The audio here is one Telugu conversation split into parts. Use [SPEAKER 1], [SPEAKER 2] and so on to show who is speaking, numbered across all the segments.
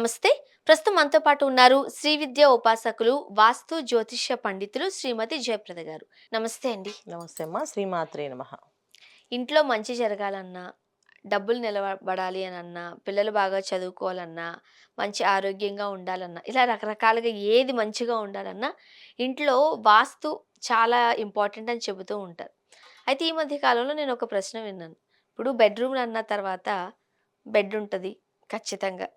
[SPEAKER 1] నమస్తే. ప్రస్తుతం మనతో పాటు ఉన్నారు శ్రీ విద్య ఉపాసకులు, వాస్తు జ్యోతిష్య పండితులు శ్రీమతి జయప్రద గారు. నమస్తే అండి.
[SPEAKER 2] నమస్తే అమ్మా. శ్రీమాత్రే నమః.
[SPEAKER 1] ఇంట్లో మంచి జరగాలన్నా, డబ్బులు నిలబడాలి అనన్నా, పిల్లలు బాగా చదువుకోవాలన్నా, మంచి ఆరోగ్యంగా ఉండాలన్నా, ఇలా రకరకాలుగా ఏది మంచిగా ఉండాలన్నా, ఇంట్లో వాస్తు చాలా ఇంపార్టెంట్ అని చెబుతూ ఉంటారు. అయితే ఈ మధ్య కాలంలో నేను ఒక ప్రశ్న విన్నాను. ఇప్పుడు బెడ్‌రూమ్‌లు అన్న తర్వాత బెడ్ ఉంటది ఖచ్చితంగా.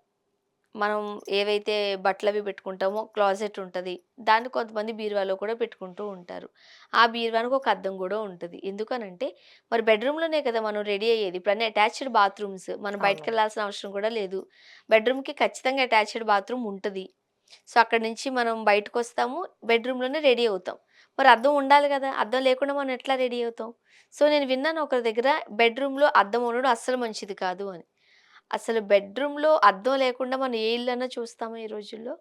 [SPEAKER 1] మనం ఏవైతే బట్టలవి పెట్టుకుంటామో క్లాజెట్ ఉంటది. దాన్ని కొంతమంది బీరువాలో కూడా పెట్టుకుంటూ ఉంటారు. ఆ బీరువానికి ఒక అద్దం గూడా ఉంటది. ఎందుకనంటే మరి బెడ్‌రూమ్‌లోనే కదా మనం రెడీ అయ్యేది. ఇప్పుడన్నీ అటాచ్డ్ బాత్రూమ్స్. మనం
[SPEAKER 2] అవునమ్మా.
[SPEAKER 1] బయటికెళ్ళాల్సిన అవసరం కూడా లేదు. బెడ్‌రూమ్‌కి ఖచ్చితంగా అటాచ్డ్ బాత్రూమ్ ఉంటది. సో, అక్కడి నుంచి మనం బయటకొస్తాము. బెడ్‌రూమ్‌లోనే రెడీ అవుతాం. మరి అద్దం ఉండాలి గదా! అద్దం లేకుండా మనం ఎట్లా రెడీ అవుతాం? సో, నేను విన్నాను ఒకరి దగ్గర బెడ్‌రూమ్‌లో అద్దం ఉండడం అస్సలు మంచిది కాదు అని. అసలు బెడ్‌రూమ్‌లో అద్దం లేకుండా మనం ఏ ఇల్లన్నా చూస్తామా ఈ రోజుల్లో?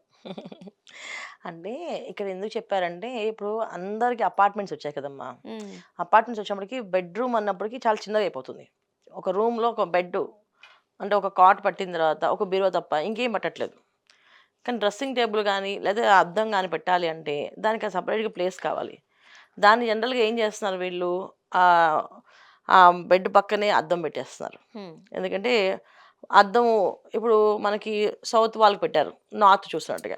[SPEAKER 2] అంటే ఇక్కడ ఎందుకు చెప్పారంటే, ఇప్పుడు అందరికి అపార్ట్మెంట్స్ వచ్చాయి కదమ్మా!
[SPEAKER 1] హ్మ్.
[SPEAKER 2] అపార్ట్మెంట్స్ వచ్చినప్పటికి బెడ్‌రూమ్ అన్నప్పటికి చాలా చిన్నదయిపోతుంది. ఒక రూమ్‌లో ఒక బెడ్డు అంటే ఒక కాట్ పట్టిన తర్వాత ఒక బీరువా తప్ప ఇంకేం పట్టట్లేదు. కానీ డ్రెస్సింగ్ టేబుల్ గానీ, లేదా అద్దం గానీ పెట్టాలి అంటే దానికి సెపరేట్‌గా ప్లేస్ కావాలి. దాన్ని జనరల్‌గా ఏం చేస్తున్నారు వీళ్ళు ఆహ్, ఆ బెడ్ పక్కనే అద్దం పెట్టేస్తున్నారు.
[SPEAKER 1] హ్మ్.
[SPEAKER 2] ఎందుకంటే అద్దం ఇప్పుడు మనకి సౌత్ వాల్‌కి పెట్టారు. నార్త్ చూస్తున్నట్టుగా.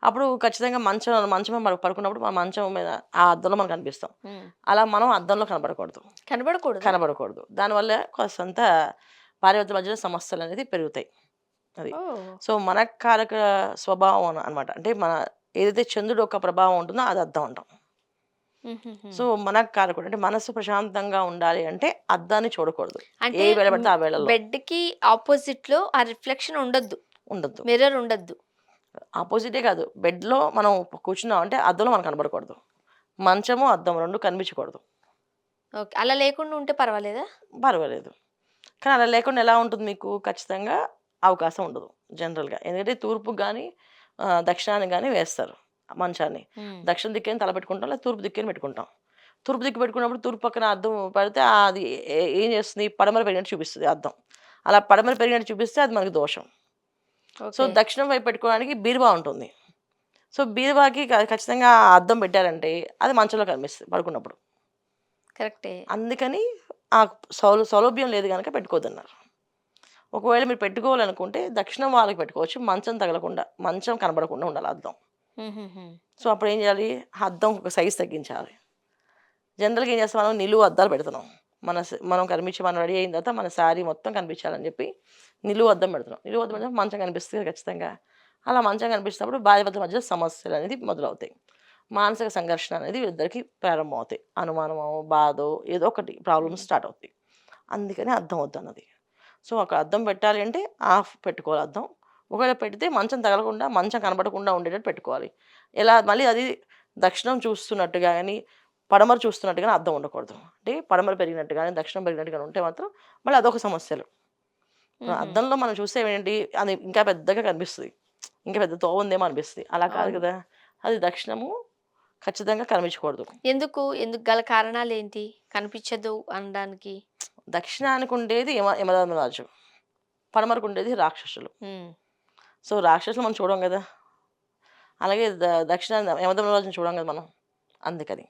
[SPEAKER 2] అప్పుడు ఖచ్చితంగా మంచం మీద మనం పడుకున్నప్పుడు మన మంచం మీద ఆ అద్దంలో మనం కనిపిస్తాం.
[SPEAKER 1] హ్మ్.
[SPEAKER 2] అలా మనం అద్దంలో కనపడకూడదు.
[SPEAKER 1] కనబడకూడదా?
[SPEAKER 2] కనబడకూడదు. దానివల్ల కాస్తంత భార్యాభర్తల మధ్యలో సమస్యలనేది పెరుగుతాయి. అది.
[SPEAKER 1] ఓహ్!
[SPEAKER 2] సో, మనఃకారక స్వభావం అనమాట. అంటే మన ఏదైతే చంద్రుడు యొక్క ప్రభావం ఉంటుందో అది అద్దం అంటాం.
[SPEAKER 1] హుహుహు.
[SPEAKER 2] సో, మనఃకారకుడు అంటే మనసు ప్రశాంతంగా ఉండాలి అంటే అద్దాన్ని చూడకూడదు.
[SPEAKER 1] అంటే
[SPEAKER 2] ఏ వేళ పడితే ఆ వేళల్లో
[SPEAKER 1] బెడ్‌కి అపోజిట్‌లో ఆ రిఫ్లెక్షన్ ఉండొద్దు.
[SPEAKER 2] ఉండొద్దు.
[SPEAKER 1] మిర్రర్ ఉండొద్దు.
[SPEAKER 2] అపోజిటే కాదు. బెడ్‌లో మనం కూర్చున్నాం అంటే అద్దంలో మనం కనపడకూడదు. మంచము, అద్దం 2 కనిపించకూడదు.
[SPEAKER 1] ఓకే. అలా లేకుండా ఉంటే పర్వాలేదా?
[SPEAKER 2] పర్వాలేదు. కానీ అలా లేకుండా ఎలా ఉంటుంది మీకు? ఖచ్చితంగా అవకాశం ఉండదు జనరల్‌గా. ఎందుకంటే తూర్పుకి గాని, దక్షిణానికి గాని వేస్తారు మంచాన్ని.
[SPEAKER 1] హ్మ్.
[SPEAKER 2] దక్షిణ దిక్కున తల పెట్టుకుంటాం. లేదా తూర్పు దిక్కున పెట్టుకుంటాం. తూర్పు దిక్కు పెట్టుకున్నప్పుడు తూర్పు పక్కన అద్దం పెడితే అది ఏం చేస్తుంది? పడమర పెరిగినట్టు చూపిస్తది అద్దం. అలా పడమర పెరిగినట్టు చూపిస్తే అది మనకి దోషం. So,
[SPEAKER 1] okay.
[SPEAKER 2] దక్షిణం వైపు పెట్టుకోవడానికి బీరువా ఉంటుంది. సో, బీరువాకి ఖచ్చితంగా ఆ అద్దం పెట్టారంటే అది మంచంలో కనిపిస్తది పడుకున్నప్పుడు.
[SPEAKER 1] కరెక్టే.
[SPEAKER 2] అందుకని ఆ సౌలభ్యం లేదు గనక పెట్టుకోవద్దన్నారు. ఒకవేళ మీరు పెట్టుకోవాలనుకుంటే దక్షిణం వాళ్ళకి పెట్టుకోవచ్చు. మంచం తగలకుండా, మంచం కనబడకుండా ఉండాలి అద్దం.
[SPEAKER 1] హుహుహు.
[SPEAKER 2] సో, అప్పుడేం జేయాలి? అద్దం ఒక సైజ్ తగ్గించాలి. జనరల్‌గా ఏం చేస్తాం మనం నిలువు అద్దాలు పెడుతున్నాం. మనం కనిపించి మనం రెడీ అయిన తర్వాత మన శారీ మొత్తం కనిపించాలని చెప్పి నిలువు అద్దం పెడుతున్నాం. నిలువు అద్దం పెడితే మంచం కనిపిస్తది ఖచ్చితంగా. అలా మంచం కనిపించినప్పుడు భార్యాభర్తల మధ్య సమస్యలనేది మొదలవుతాయి. మానసిక సంఘర్షణ అనేది ఇద్దరికీ ప్రారంభమవుతాయి. అనుమానమో, బాధో ఏదో ఒకటి ప్రాబ్లమ్స్
[SPEAKER 1] హ్మ్.
[SPEAKER 2] స్టార్ట్ అవుతాయి. అందుకని అద్దం వద్దన్నది. సో, ఒక అద్దం పెట్టాలి అంటే హాఫ్ పెట్టుకోవాలి అద్దం. ఒకవేళ పెడితే మంచం తగలకుండా, మంచం కనపడకుండా ఉండేటట్టు పెట్టుకోవాలి. ఎలా మళ్ళీ అది దక్షిణం చూస్తున్నట్టుగా గాని, పడమర చూస్తున్నట్టు గాని అద్దం ఉండకూడదు. అంటే పడమర పెరిగినట్టు గాని, దక్షిణం పెరిగినట్టు గాని ఉంటే మాత్రం మళ్ళీ అదొక సమస్యలు. ఇప్పుడు
[SPEAKER 1] హుహు.
[SPEAKER 2] అద్దంలో మనం చూసేవేంటి అది ఇంకా పెద్దగా కనిపిస్తది. ఇంకా పెద్ద తోవుందేమో అనిపిస్తది. అలా కాదు
[SPEAKER 1] అవును.
[SPEAKER 2] కదా! అది దక్షిణము ఖచ్చితంగా కనిపించకూడదు.
[SPEAKER 1] ఎందుకు? ఎందుకు గల కారణాలేంటి? కనిపించదు అనడానికి?
[SPEAKER 2] దక్షిణానికి ఉండేది యమధర్మరాజు. పడమరకుండేది రాక్షసులు.
[SPEAKER 1] హ్మ్.
[SPEAKER 2] సో, రాక్షసులు మనం చూడం గదా! అలాగే దక్షిణాన యమధర్మరాజుని చూడం గదా మనం. అందుకని.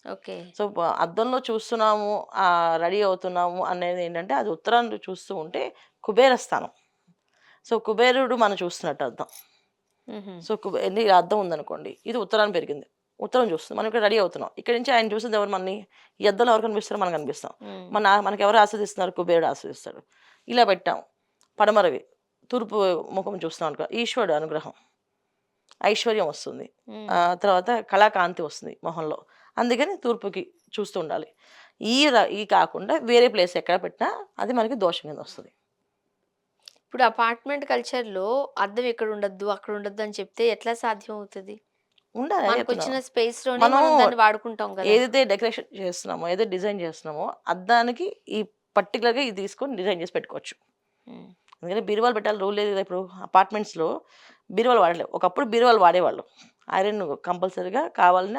[SPEAKER 1] ఓకే.
[SPEAKER 2] సో, అద్దంలో చూస్తున్నాము, రెడీ అవుతున్నాము అనేదేంటంటే, అది ఉత్తరాన చూస్తూ ఉంటే కుబేర స్థానం. సో, కుబేరుడు మనం చూస్తున్నట్టు అద్దం.
[SPEAKER 1] హుహు.
[SPEAKER 2] సో, అద్దం ఉందనుకోండి, ఇది ఉత్తరాన పెరిగింది. ఉత్తరం చూస్తుంది. మనం ఇక్కడ రెడీ అవుతున్నాం. ఇక్కడి నుంచి ఆయన చూసేది ఎవరు మనని? ఈ అద్దంలో ఎవరు కనిపిస్తారో మనం కనిపిస్తాం.
[SPEAKER 1] హ్మ్.
[SPEAKER 2] మనకెవరు ఆస్వాదిస్తున్నారు? కుబేరుడు ఆస్వాదిస్తాడు. ఇలా పెట్టాం. పడమరవి. తూర్పు ముఖం చూస్తున్నాం అనుకో, ఈశ్వరుడు అనుగ్రహం. ఐశ్వర్యం వస్తుంది.
[SPEAKER 1] హ్మ్.
[SPEAKER 2] తర్వాత కళాకాంతి వస్తుంది మొహంలో. అందుకని తూర్పుకి చూస్తూ ఉండాలి. ఈ కాకుండా వేరే ప్లేస్ ఎక్కడ పెట్టినా అది మనకి దోషం కిందొస్తది.
[SPEAKER 1] ఇప్పుడు అపార్ట్‌మెంట్ కల్చర్‌లో అద్దం ఇక్కడుండొద్దు, అక్కడుండొద్దు అని చెప్తే ఎట్లా సాధ్యం అవుతది?
[SPEAKER 2] ఉండాలి అదే చెప్తున్నా.
[SPEAKER 1] మనకొచ్చిన స్పేస్‌లోనే
[SPEAKER 2] మనం
[SPEAKER 1] మనం దాన్ని వాడుకుంటాం గదా!
[SPEAKER 2] ఏదైతే డెకరేషన్ చేస్తున్నామో, ఏదైతే డిజైన్ చేస్తున్నామో అద్దానికి ఈ పర్టిక్యులర్‌గా ఇది తీసుకొని డిజైన్ చేసి పెట్టుకోవచ్చు.
[SPEAKER 1] హ్మ్.
[SPEAKER 2] ఎందుకంటే బీరువాలు పెట్టాలి రూల్ లేదు కదా! ఇప్పుడు అపార్ట్మెంట్స్‌లో బీరువాలు వాడట్లేదు. ఒకప్పుడు బీరువాలు వాడేవాళ్ళు. ఐరన్ కంపల్సరీగా కావాలని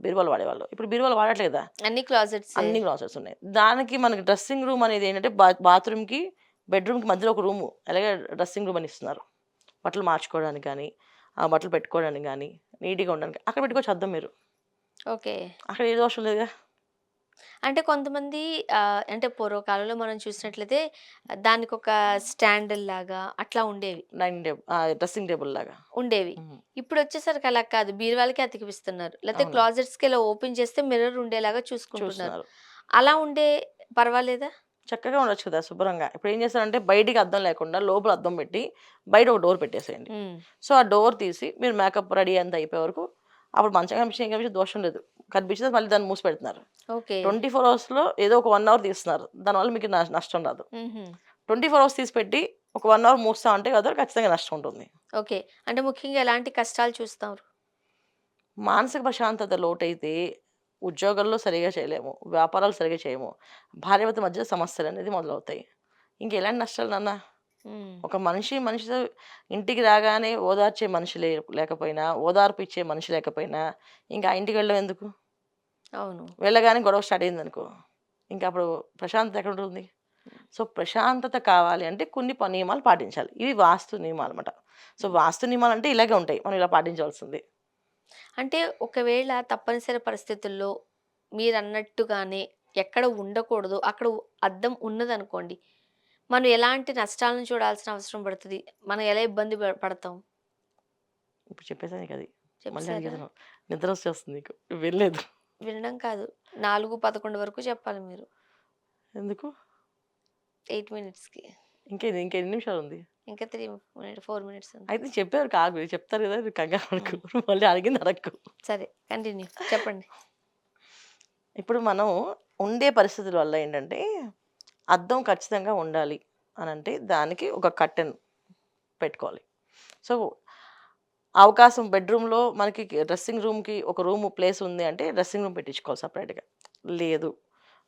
[SPEAKER 2] బీరువాలు వాడేవాళ్ళు. ఇప్పుడు బీరువాలు వాడట్లేదు కదా!
[SPEAKER 1] అన్ని క్లోజెట్సే.
[SPEAKER 2] అన్ని క్లాసెస్ ఉన్నాయి. దానికి మనకి డ్రెస్సింగ్ రూమ్ అనేది ఏంటంటే బాత్రూమ్‌కి, బెడ్‌రూమ్‌కి మధ్యలో ఒక రూము. అలాగే డ్రెస్సింగ్ రూమ్ అని ఇస్తున్నారు. బట్టలు మార్చుకోవడానికి కానీ, బట్టలు పెట్టుకోవడానికి కానీ, నీట్‌గా ఉండడానికి అక్కడ పెట్టుకోవచ్చు అద్దం మీరు.
[SPEAKER 1] ఓకే.
[SPEAKER 2] అక్కడ ఏ దోషం లేదుగా.
[SPEAKER 1] అంటే కొంతమంది అంటే పూర్వకాలంలో మనం చూసినట్లయితే దానికొక స్టాండుల్లాగా అట్లా ఉండేవి.
[SPEAKER 2] డ్రెస్సింగ్ టేబుల్ లాగా.
[SPEAKER 1] ఉండేవి.
[SPEAKER 2] హ్మ్.
[SPEAKER 1] ఇప్పుడొచ్చేసరికి అలా కాదు. బీరువాలకే అతికిపిస్తున్నారు. లేతే
[SPEAKER 2] అవును.
[SPEAKER 1] క్లోజెట్స్‌కి ఇలా ఓపెన్ చేస్తే మిర్రర్ ఉండేలాగా చూసుకుంటున్నారు.
[SPEAKER 2] చూస్తున్నారు.
[SPEAKER 1] అలా ఉండే పర్వాలేదా?
[SPEAKER 2] చక్కగా ఉండొచ్చు కదా శుభ్రంగా. ఇప్పుడేం చేస్తారంటే బయటికి అద్దం లేకుండా లోపల అద్దం పెట్టి, బయట ఒక డోర్ పెట్టేసేయండి.
[SPEAKER 1] హ్మ్.
[SPEAKER 2] సో, ఆ డోర్ తీసి మీరు మేకప్ రెడీ అంతా అయిపోయే వరకు అప్పుడు మంచిగా కనిపించినా, ఏం కనిపించినా దోషం లేదు. కనిపించితే మళ్ళీ దాన్ని మూసి పెడుతున్నారు.
[SPEAKER 1] ఓకే.
[SPEAKER 2] 24 అవర్స్‌లో ఏదో ఒక 1 అవర్ తీస్తున్నారు. దానివల్ల మీకు నష్టం రాదు.
[SPEAKER 1] హుహు.
[SPEAKER 2] 24 అవర్స్ తీసి పెట్టి ఒక 1 అవర్ మూస్తా ఉంటే మాత్రం ఖచ్చితంగా నష్టం ఉంటుంది.
[SPEAKER 1] ఓకే. అంటే ముఖ్యంగా ఎలాంటి కష్టాలు చూస్తారు?
[SPEAKER 2] మానసిక ప్రశాంతత లోటైతే ఉద్యోగాల్లో సరిగ్గా చేయలేము. వ్యాపారాలు సరిగ్గా చేయము. భార్యాభర్తల మధ్య సమస్యలనేది మొదలవుతాయి. ఇంకెలాంటి నష్టాలు నాన్న?
[SPEAKER 1] హ్మ్.
[SPEAKER 2] ఒక మనిషితో ఇంటికి రాగానే ఓదార్చే మనిషి లేకపోయినా, ఓదార్పు ఇచ్చే మనిషి లేకపోయినా, ఇంకా ఆ ఇంటికి వెళ్ళడం ఎందుకు?
[SPEAKER 1] అవును.
[SPEAKER 2] వెళ్ళగానే గొడవ స్టార్ట్ అయిందనుకో, ఇంక అప్పుడు ప్రశాంతత ఎక్కడుంటుంది? సో, ప్రశాంతత కావాలి అంటే కొన్ని నియమాలు పాటించాలి. ఇవి వాస్తు నియమాలన్నమాట. సో,
[SPEAKER 1] హ్మ్.
[SPEAKER 2] వాస్తు నియమాలంటే ఇలాగే ఉంటాయి. మనం ఇలా పాటించాల్సింది.
[SPEAKER 1] అంటే ఒకవేళ తప్పనిసరి పరిస్థితుల్లో మీరన్నట్టుగానే ఎక్కడ ఉండకూడదో అక్కడ అద్దం ఉన్నదనుకోండి. మనం ఎలాంటి నష్టాలను చూడాల్సిన అవసరం పడతది? మనం ఎలా ఇబ్బంది పడతాం?
[SPEAKER 2] ఇప్పుడు చెప్పేసాను నీకది. మళ్ళీ
[SPEAKER 1] చెప్పేసారా?
[SPEAKER 2] అడిగేదను. నిద్రొచ్చేస్తుంది నీకు. వినలేదు.
[SPEAKER 1] వినడం కాదు. 4:11 వరకు చెప్పాలి మీరు.
[SPEAKER 2] ఎందుకు?
[SPEAKER 1] 8 మినిట్స్‌కి.
[SPEAKER 2] ఇంకెన్ని నిమిషాలుంది?
[SPEAKER 1] ఇంకా 4 మినిట్స్ ఉంది.
[SPEAKER 2] అయితే చెప్పేవరకు ఆగు. చెప్తారు కదా! నువ్వు కంగారు పడకు.
[SPEAKER 1] హ్మ్.
[SPEAKER 2] నువ్వు మళ్ళీ అడిగింది అడక్కు.
[SPEAKER 1] సరే కంటిన్యూ చెప్పండి.
[SPEAKER 2] ఇప్పుడు మనం ఉండే పరిస్థితుల వల్ల ఏంటంటే, అద్దం ఖచ్చితంగా ఉండాలి అనంటే, దానికి ఒక కర్టెన్ పెట్టుకోవాలి. సో, అవకాశం బెడ్‌రూమ్‌లో మనకి డ్రెస్సింగ్ రూమ్‌కి ఒక ప్లేస్ ఉంది అంటే, డ్రెస్సింగ్ రూమ్ పెట్టించుకోవాలి సెపరేట్‌గా. లేదు,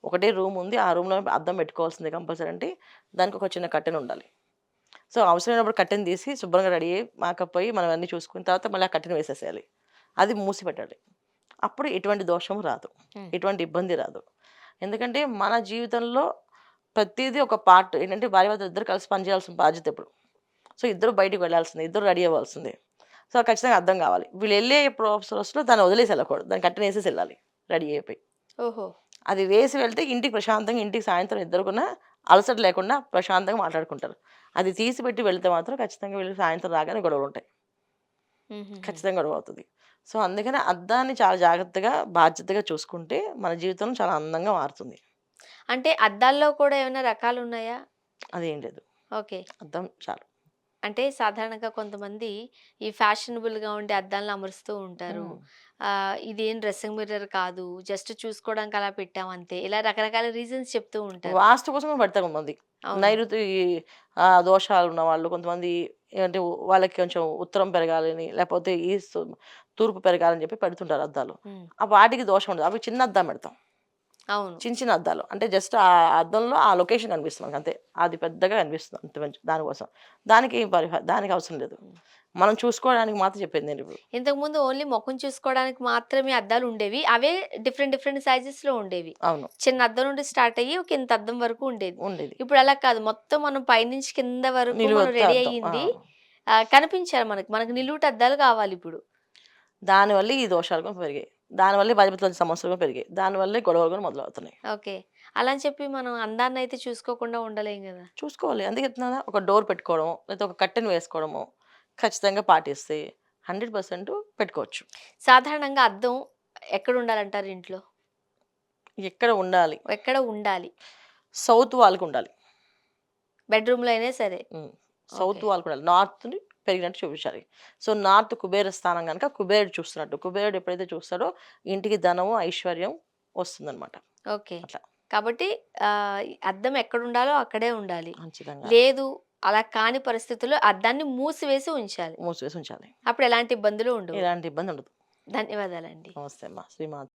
[SPEAKER 2] ఒకటే రూమ్ ఉంది. ఆ రూమ్‌లో అద్దం పెట్టుకోవాల్సిందే కంపల్సరీ అంటే, దానికి ఒక చిన్న కర్టెన్ ఉండాలి. సో, అవసరమైనప్పుడు కర్టెన్ తీసి శుభ్రంగా రెడీ అయ్యి, మేకప్ అయ్యి, మనం అన్నీ చూసుకున్న తర్వాత మళ్ళీ ఆ కర్టెన్ వేసేసేయాలి. అది మూసి పెట్టాలి. అప్పుడు ఎటువంటి దోషం రాదు.
[SPEAKER 1] హ్మ్.
[SPEAKER 2] ఎటువంటి ఇబ్బంది రాదు. ఎందుకంటే మన జీవితంలో ప్రతీదీ ఒక పార్ట్ ఏంటంటే భార్యాభర్తలు ఇద్దరు కలిసి పనిచేయాల్సిన బాధ్యత ఇప్పుడు. సో, ఇద్దరు బయటికి వెళ్ళాల్సిందే. ఇద్దరు రెడీ అవ్వాల్సిందే. సో, ఖచ్చితంగా అర్థం కావాలి. వీళ్ళెళ్ళే ప్రాసెస్‌లో దాన్ని వదిలేసి ఎళ్ళకూడదు. దాన్ని కర్టెన్ ఏసేసి ఎళ్ళాలి రెడీ అయిపోయి.
[SPEAKER 1] ఓహో!
[SPEAKER 2] అది వేసి వెళ్తే ఇంటికి ప్రశాంతంగా ఇంటికి సాయంత్రం ఇద్దరు కూడా అలసట లేకుండా ప్రశాంతంగా మాట్లాడుకుంటారు. అది తీసి పెట్టి వెళ్తే మాత్రం ఖచ్చితంగా వీళ్ళు సాయంత్రం రాగానే గొడవలుంటాయి.
[SPEAKER 1] హుహుహు.
[SPEAKER 2] ఖచ్చితంగా గొడవవుతది. సో, అందుకని అద్దాన్ని చాలా జాగ్రత్తగా, బాధ్యతగా చూసుకుంటే మన జీవితం చాలా అందంగా మారుతుంది.
[SPEAKER 1] అంటే అద్దాల్లో కూడా ఏమైనా రకాలున్నాయా?
[SPEAKER 2] అదేం లేదు.
[SPEAKER 1] ఓకే.
[SPEAKER 2] అద్దం చాలు.
[SPEAKER 1] అంటే సాధారణంగా కొంతమంది ఈ ఫ్యాషనబుల్‌గా ఉండే అద్దాలను అమరుస్తూ ఉంటారు.
[SPEAKER 2] హ్మ్.
[SPEAKER 1] ఇదేం డ్రెస్సింగ్ మిర్రర్ కాదు. జస్ట్ చూసుకోవడానికి అలా పెట్టాం అంతే. ఇలా రకరకాల రీజన్స్ చెప్తూ ఉంటారు.
[SPEAKER 2] వాస్తు కోసమే పెడతారు కొంతమంది.
[SPEAKER 1] అవును.
[SPEAKER 2] నైరుతి దోషాలున్న వాళ్ళు కొంతమంది ఏంటే వాళ్ళకి కొంచెం ఉత్తరం పెరగాలని, లేపోతే తూర్పు పెరగాలని చెప్పి పెడుతుంటారు అద్దాలు.
[SPEAKER 1] హ్మ్.
[SPEAKER 2] వాటికి దోషం ఉండదు. అవి చిన్న అద్దం పెడతాం.
[SPEAKER 1] అవును.
[SPEAKER 2] చిన్న చిన్న అద్దాలు. అంటే జస్ట్ ఆ అద్దంలో ఆ లొకేషన్ కనిపిస్తుంది మనకంతే. అది పెద్దగా కనిపిస్తుంది అంతే దానికోసం. దానికి అవసరం లేదు.
[SPEAKER 1] హ్మ్.
[SPEAKER 2] మనం చూసుకోవడానికి మాత్రం చెప్పేది నేనిప్పుడు.
[SPEAKER 1] ఇంతకుముందు ఓన్లీ మొఖం చూసుకోవడానికి మాత్రమే అద్దాలుండేవి. అవే డిఫరెంట్ డిఫరెంట్ సైజెస్‌లో ఉండేవి.
[SPEAKER 2] అవును.
[SPEAKER 1] చిన్న అద్దం నుండి స్టార్ట్ అయ్యి ఒక ఇంత అద్దం వరకు ఉండేది.
[SPEAKER 2] ఉండేది.
[SPEAKER 1] ఇప్పుడు అలా కాదు. మొత్తం మనం పైనుంచి కింద వరకు మనం
[SPEAKER 2] నిలువెత్తు
[SPEAKER 1] రెడీ
[SPEAKER 2] అద్దం. ఆ!
[SPEAKER 1] అయ్యింది కనిపించాలి మనకి. మనకు నిలువుట అద్దాలు కావాలిప్పుడు.
[SPEAKER 2] దానివల్లే ఈ దోషాలు కూడా పెరిగాయి. దానివల్లే భార్యాభర్తల సమస్యలు కూడా పెరిగాయి. దానివల్లే గొడవలు కూడా మొదలవుతున్నాయి.
[SPEAKER 1] ఓకే. అలా అని చెప్పి మనం అందాన్నయితే చూసుకోకుండా ఉండలేం గదా!
[SPEAKER 2] చూసుకోవాలి. అందుకే చెప్తున్నానా ఒక డోర్ పెట్టుకోవడం, లేకపోతే ఒక కర్టెన్ వేసుకోవడమో ఖచ్చితంగా పాటిస్తే 100% పెట్టుకోవచ్చు.
[SPEAKER 1] సాధారణంగా అద్దం ఎక్కడుండాలంటారు ఇంట్లో?
[SPEAKER 2] ఎక్కడ ఉండాలి?
[SPEAKER 1] ఎక్కడ ఉండాలి?
[SPEAKER 2] సౌత్ వాల్‌కుండాలి.
[SPEAKER 1] బెడ్‌రూమ్‌లో అయినా సరే.
[SPEAKER 2] హ్మ్.
[SPEAKER 1] ఓకే.
[SPEAKER 2] సౌత్ వాల్‌కుండాలి. నార్త్‌ని పెరిగినట్టు చూపించాలి. సో, నార్త్ కుబేర స్థానం గనుక కుబేరుడు చూస్తున్నట్టు. కుబేరుడు ఎప్పుడైతే చూస్తాడో ఇంటికి ధనము, ఐశ్వర్యం వస్తుందనమాట.
[SPEAKER 1] ఓకే.
[SPEAKER 2] అట్లా.
[SPEAKER 1] కాబట్టి అద్దం ఎక్కడుండాలో అక్కడే ఉండాలి.
[SPEAKER 2] ఖచ్చితంగా.
[SPEAKER 1] లేదు అలా కాని పరిస్థితుల్లో అద్దాన్ని మూసివేసి ఉంచాలి.
[SPEAKER 2] మూసివేసి ఉంచాలి.
[SPEAKER 1] అప్పుడు ఎలాంటి ఇబ్బందులు ఉండవు.
[SPEAKER 2] ఎలాంటి ఇబ్బంది ఉండదు.
[SPEAKER 1] ధన్యవాదాలండి.
[SPEAKER 2] నమస్తే అమ్మ. శ్రీమాత